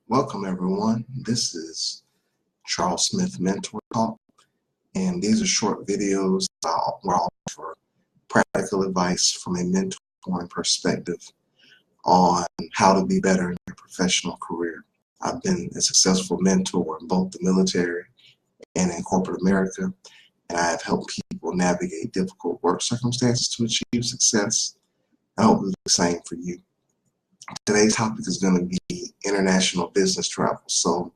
Welcome everyone. This is Charles Smith Mentor Talk, and these are short videos where I'll offer practical advice from a mentoring perspective on how to be better in your professional career. I've been a successful mentor in both the military and in corporate America, and I have helped people navigate difficult work circumstances to achieve success. I hope it's the same for you. Today's topic is going to be international business travel. So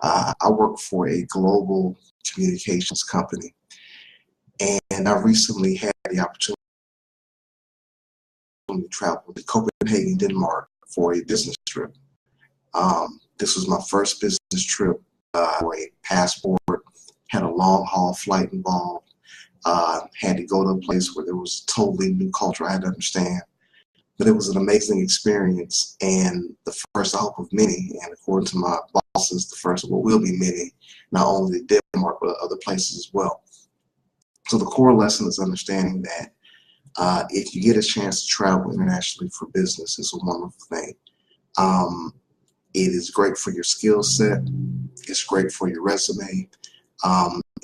I work for a global communications company, and I recently had the opportunity to travel to Copenhagen, Denmark for a business trip. This was my first business trip for a passport, had a long haul flight involved, had to go to a place where there was a totally new culture I had to understand. But it was an amazing experience, and the first, I hope, of many, and according to my bosses, the first of what will be many, not only Denmark, but other places as well. So the core lesson is understanding that if you get a chance to travel internationally for business, it's a wonderful thing. It is great for your skill set. It's great for your resume.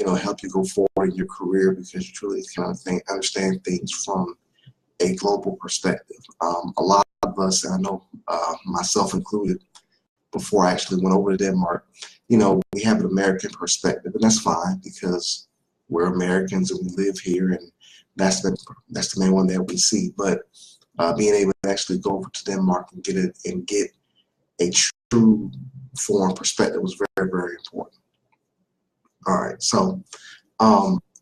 It'll help you go forward in your career because you truly can understand things from a global perspective. A lot of us, and I know myself included, before I actually went over to Denmark, we have an American perspective, and that's fine because we're Americans and we live here, and that's the main one that we see. But being able to actually go over to Denmark and get a true foreign perspective was very, very important. All right, so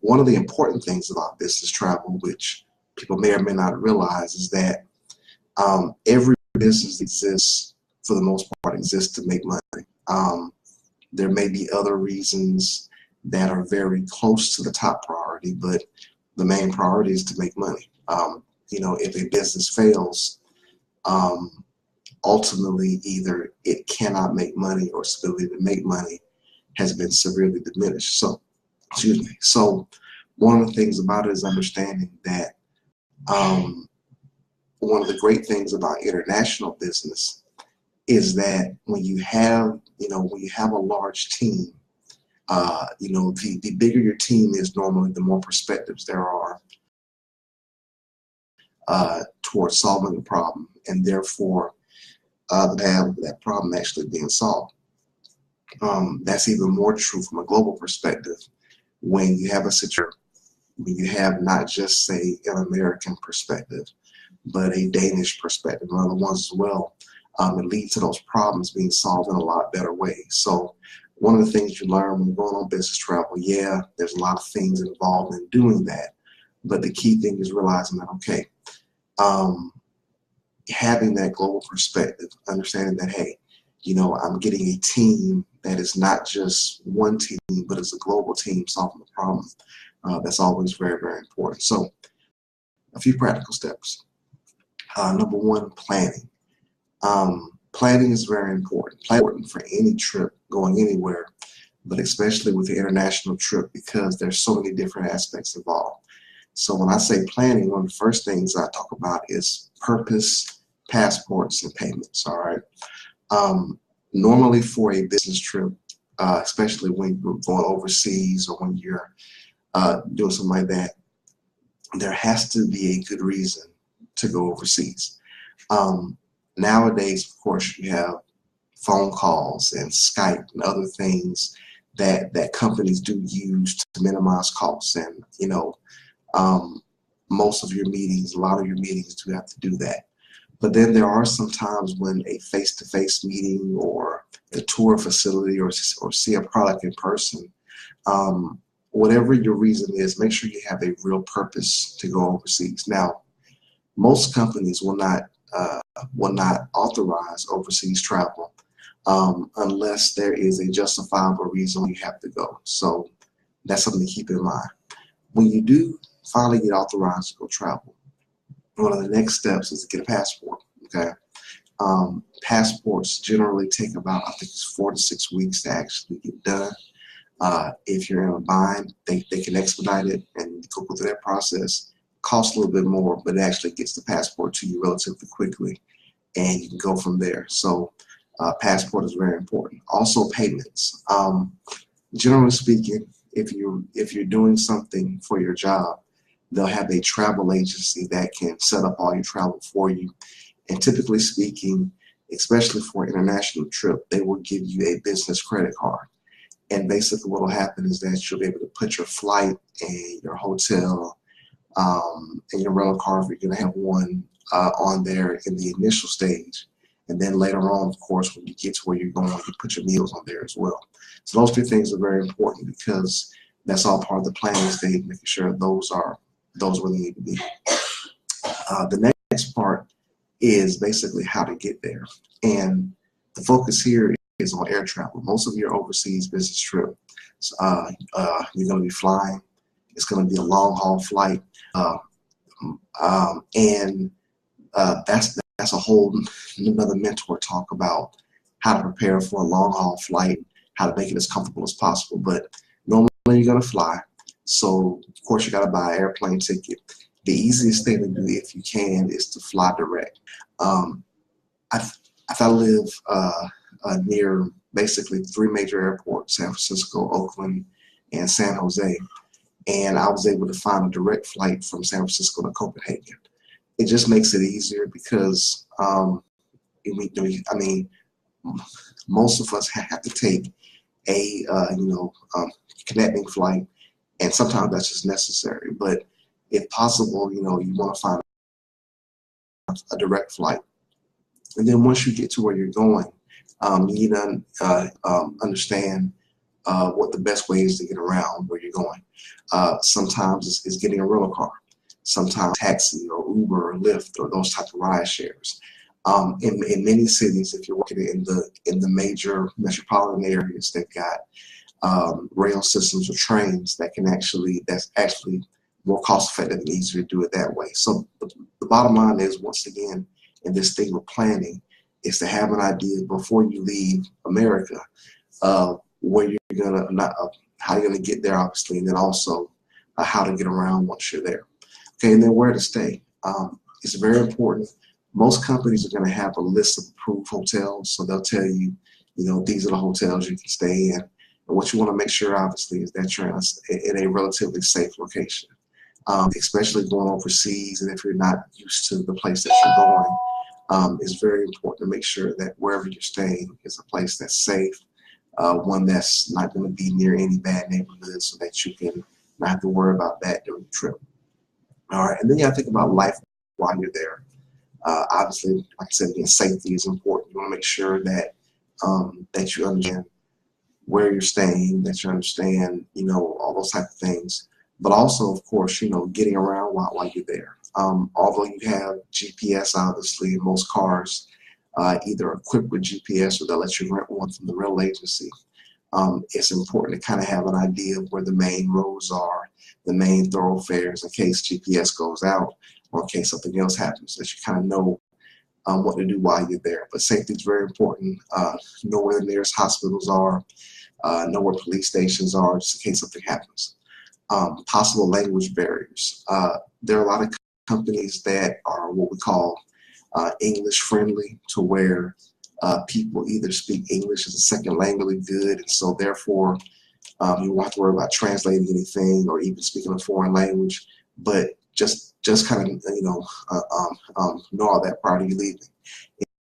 one of the important things about business travel, which people may or may not realize, is that every business exists, for the most part, exists to make money. There may be other reasons that are very close to the top priority, but the main priority is to make money. If a business fails, ultimately either it cannot make money or its ability to make money has been severely diminished. So one of the things about it is understanding that one of the great things about international business is that when you have a large team, the bigger your team is, normally the more perspectives there are towards solving a problem, and therefore that problem actually being solved. That's even more true from a global perspective when you have a situation when you have not just, say, an American perspective, but a Danish perspective and other ones as well. It leads to those problems being solved in a lot better way. So one of the things you learn when you're going on business travel, there's a lot of things involved in doing that, but the key thing is realizing that, having that global perspective, understanding that, hey, I'm getting a team that is not just one team, but it's a global team solving the problem. That's always very, very important. So a few practical steps. Number one, planning. Planning is very important. Planning for any trip going anywhere, but especially with the international trip because there's so many different aspects involved. So when I say planning, one of the first things I talk about is purpose, passports, and payments. All right. Normally for a business trip, especially when you're going overseas or when you're doing something like that, there has to be a good reason to go overseas. Nowadays, of course, you have phone calls and Skype and other things that companies do use to minimize costs. And, most of your meetings, a lot of your meetings do have to do that. But then there are some times when a face-to-face meeting or a tour facility or see a product in person, whatever your reason is, make sure you have a real purpose to go overseas. Now, most companies will not authorize overseas travel unless there is a justifiable reason you have to go. So that's something to keep in mind. When you do finally get authorized to go travel, one of the next steps is to get a passport. Okay. Passports generally take about, I think it's 4 to 6 weeks to actually get done. If you're in a bind, they can expedite it and go through that process. Costs a little bit more, but it actually gets the passport to you relatively quickly, and you can go from there. So Passport is very important. Also payments. Generally speaking, if you're doing something for your job, they'll have a travel agency that can set up all your travel for you. And typically speaking, especially for an international trip, they will give you a business credit card. And basically what will happen is that you'll be able to put your flight and your hotel and your rental car, if you're going to have one, on there in the initial stage. And then later on, of course, when you get to where you're going, you put your meals on there as well. So those two things are very important because that's all part of the planning stage, making sure those where they need to be. The next part is basically how to get there. And the focus here is on air travel. Most of your overseas business trip, you're going to be flying. It's going to be a long haul flight. That's a whole another mentor talk about how to prepare for a long haul flight, how to make it as comfortable as possible. But normally you're going to fly. So of course you got to buy an airplane ticket. The easiest thing to do if you can is to fly direct. I live near basically 3 major airports: San Francisco, Oakland, and San Jose. And I was able to find a direct flight from San Francisco to Copenhagen. It just makes it easier because, most of us have to take a, connecting flight, and sometimes that's just necessary. But if possible, you want to find a direct flight. And then once you get to where you're going, you need to understand what the best way is to get around where you're going. Sometimes it's getting a rental car. Sometimes taxi or Uber or Lyft or those type of ride shares. In many cities, if you're working in the major metropolitan areas, they've got rail systems or trains that's actually more cost effective and easier to do it that way. So the bottom line is, once again, in this thing with planning, is to have an idea before you leave America where you're how you're gonna get there, obviously, and then also how to get around once you're there. Okay, and then where to stay. It's very important. Most companies are going to have a list of approved hotels, so they'll tell you, these are the hotels you can stay in. And what you want to make sure, obviously, is that you're in a relatively safe location, especially going overseas. And if you're not used to the place that you're going, it's very important to make sure that wherever you're staying is a place that's safe, one that's not going to be near any bad neighborhoods, so that you can not have to worry about that during the trip. All right, and then you got to think about life while you're there. Obviously, like I said, again, safety is important. You want to make sure that that you understand where you're staying, that you understand, all those type of things. But also, of course, getting around while you're there. Although you have GPS, obviously, in most cars, either equipped with GPS or they'll let you rent one from the rental agency. It's important to kind of have an idea of where the main roads are, the main thoroughfares, in case GPS goes out or in case something else happens, that you kind of know what to do while you're there. But safety is very important. Know where the nearest hospitals are, know where police stations are, just in case something happens. Possible language barriers. There are a lot of companies that are what we call English friendly, to where people either speak English as a second language good, and so therefore you won't have to worry about translating anything or even speaking a foreign language, but just kind of know all that prior to you leaving.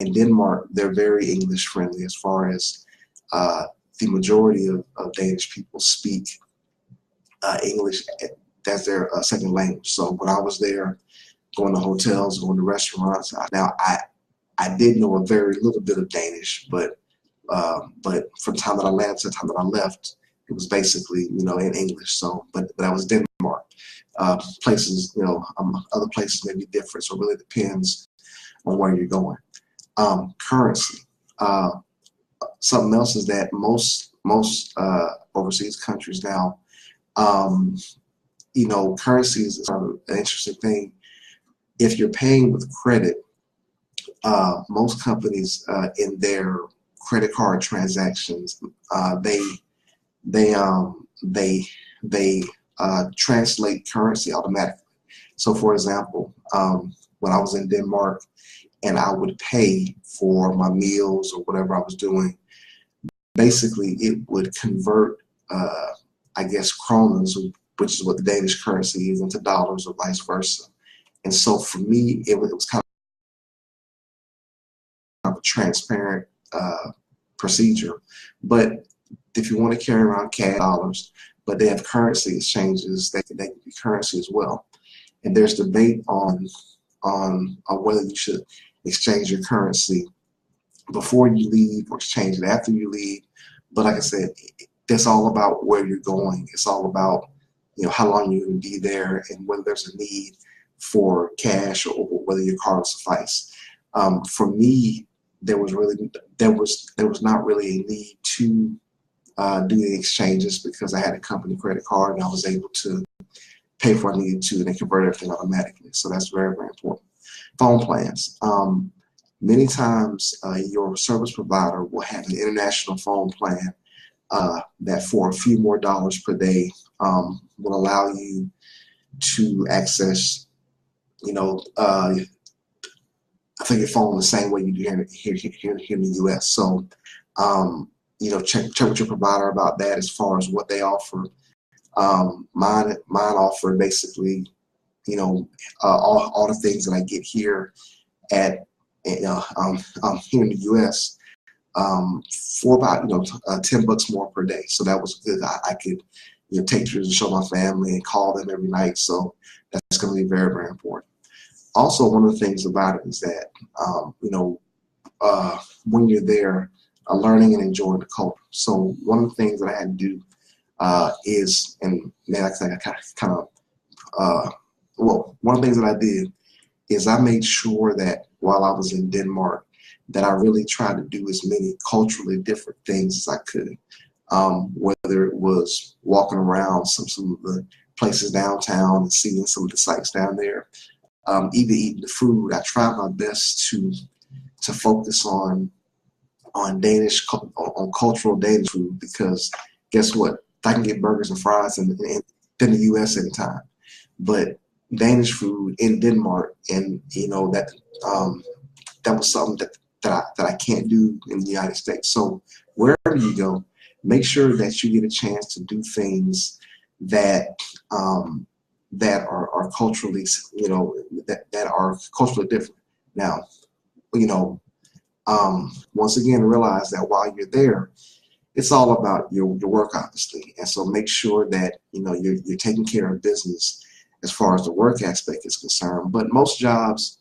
In Denmark, they're very English friendly, as far as the majority of Danish people speak English as their second language. So when I was there, going to hotels, going to restaurants, I did know a very little bit of Danish, but from the time that I landed to the time that I left, it was basically, in English. So, but that was Denmark. Places, other places may be different. So it really depends on where you're going. Currency. Something else is that most overseas countries now, currency is sort of an interesting thing. If you're paying with credit, most companies in their credit card transactions, they translate currency automatically. So, for example, when I was in Denmark, and I would pay for my meals or whatever I was doing. Basically, it would convert, I guess, kronas, which is what the Danish currency is, into dollars or vice versa. And so for me, it was kind of a transparent procedure. But if you want to carry around cash dollars, but they have currency exchanges, they can be currency as well. And there's debate on whether you should exchange your currency before you leave or exchange it after you leave. But like I said, that's all about where you're going. It's all about, you know, how long you're going to be there and whether there's a need for cash or whether your card will suffice. For me, there was not really a need to do the exchanges because I had a company credit card and I was able to pay for what I needed to, and they convert everything automatically. So that's very, very important. Phone plans. Many times your service provider will have an international phone plan that for a few more dollars per day will allow you to access, you know, I think your phone the same way you do here in the U.S. So, you know, check with your provider about that as far as what they offer. Mine offer basically, you know, all the things that I get here at here in the U.S. For about, you know, $10 more per day. So that was good. I could, you know, take pictures and show my family and call them every night. So that's going to be very, very important. Also, one of the things about it is that, you know, when you're there, learning and enjoying the culture. So one of the things that I had to do is, and man, like I said, one of the things that I did is I made sure that while I was in Denmark, that I really tried to do as many culturally different things as I could. Whether it was walking around some of the places downtown and seeing some of the sights down there, even eating the food. I tried my best to focus on Danish, on cultural Danish food, because guess what? I can get burgers and fries in the U.S. anytime, but Danish food in Denmark, and you know that was something that I can't do in the United States. So wherever you go, make sure that you get a chance to do things that that are culturally, you know, that are culturally different. Now, you know, once again, realize that while you're there, it's all about your work, obviously, and so make sure that, you know, you're taking care of business as far as the work aspect is concerned. But most jobs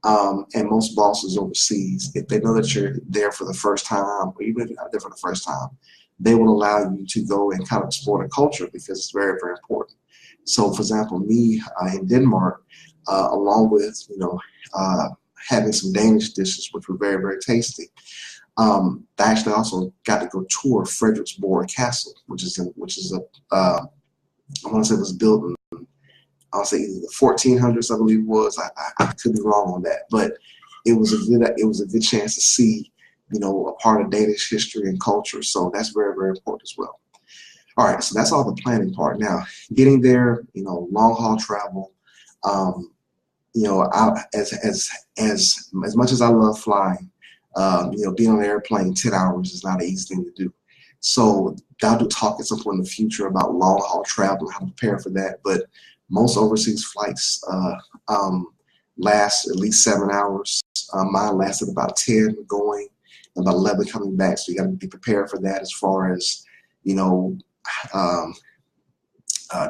and most bosses overseas, if they know that you're there for the first time, or even if you're not there for the first time, they will allow you to go and kind of explore the culture because it's very, very important. So, for example, me in Denmark, along with, you know, having some Danish dishes, which were very, very tasty. I actually also got to go tour Frederiksborg Castle, which is I want to say it was built in, I'll say either the 1400s, I believe it was. I could be wrong on that, but it was a good chance to see, you know, a part of Danish history and culture. So that's very, very important as well. All right, so that's all the planning part. Now, getting there, you know, long haul travel. You know, as much as I love flying, you know, being on an airplane 10 hours is not an easy thing to do. So I'll do talk at some point in the future about long haul travel, how to prepare for that. But most overseas flights last at least 7 hours. Mine lasted about 10 going, and about 11 coming back. So you got to be prepared for that as far as, you know,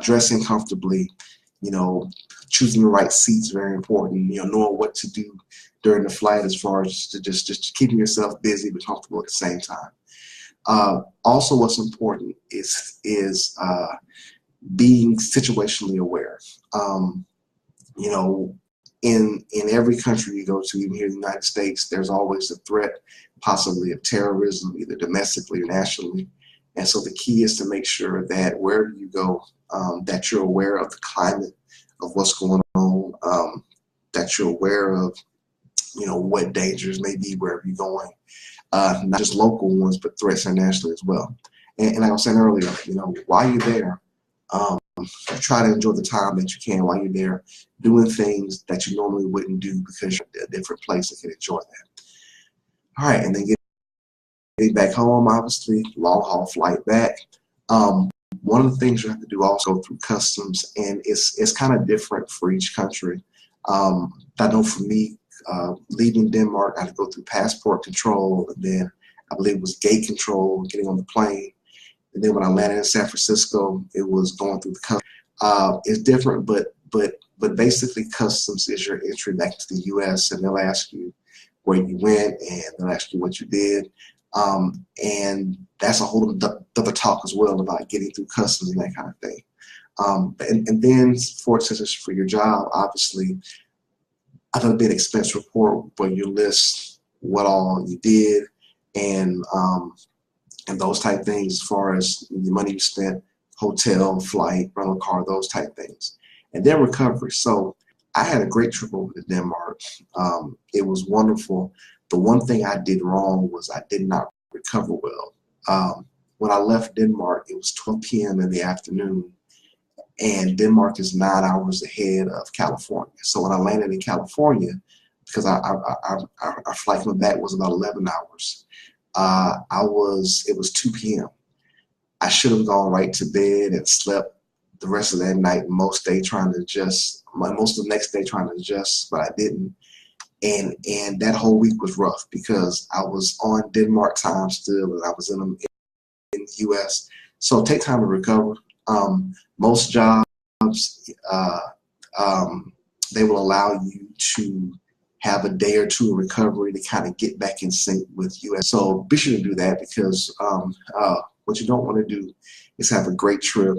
dressing comfortably, you know, choosing the right seats, very important, you know, knowing what to do during the flight as far as just keeping yourself busy but comfortable at the same time. Also, what's important is being situationally aware. You know, in every country you go to, even here in the United States, there's always a threat, possibly of terrorism, either domestically or nationally. And so the key is to make sure that wherever you go, that you're aware of the climate, of what's going on, that you're aware of, you know, what dangers may be wherever you're going, not just local ones, but threats internationally as well. And like I was saying earlier, you know, while you're there, try to enjoy the time that you can while you're there, doing things that you normally wouldn't do because you're at a different place and can enjoy that. All right, and then getting back home, obviously, long haul flight back. One of the things you have to do also go through customs, and it's kind of different for each country. I know for me, leaving Denmark, I had to go through passport control, and then I believe it was gate control, getting on the plane. And then when I landed in San Francisco, it was going through the customs. It's different, but basically customs is your entry back to the U.S., and they'll ask you where you went, and they'll ask you what you did. And that's a whole other talk as well about getting through customs and that kind of thing. And then for instance, for your job, obviously, I've done a big expense report where you list what all you did and those type things as far as the money you spent, hotel, flight, rental car, those type things. And then recovery. So I had a great trip over to Denmark. It was wonderful. The one thing I did wrong was I did not recover well. When I left Denmark, it was 12 p.m. in the afternoon, and Denmark is 9 hours ahead of California. So when I landed in California, because our flight coming back was about 11 hours, it was 2 p.m. I should have gone right to bed and slept the rest of that night, most of the next day trying to adjust, but I didn't. And that whole week was rough because I was on Denmark time still, and I was in the U.S. So take time to recover. Most jobs, they will allow you to have a day or two of recovery to kind of get back in sync with U.S. So be sure to do that, because what you don't want to do is have a great trip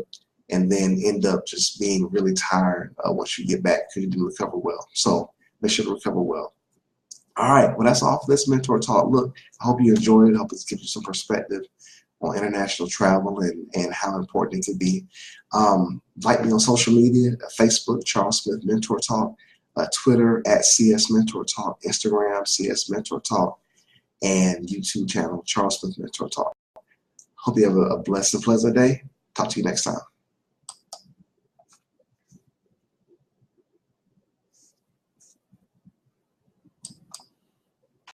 and then end up just being really tired once you get back because you didn't recover well. So make sure to recover well. All right, well, that's all for this Mentor Talk. Look, I hope you enjoyed it. I hope it's given you some perspective on international travel and how important it can be. Like me on social media, Facebook, Charles Smith Mentor Talk, Twitter @CS Mentor Talk, Instagram, CS Mentor Talk, and YouTube channel, Charles Smith Mentor Talk. Hope you have a blessed and pleasant day. Talk to you next time.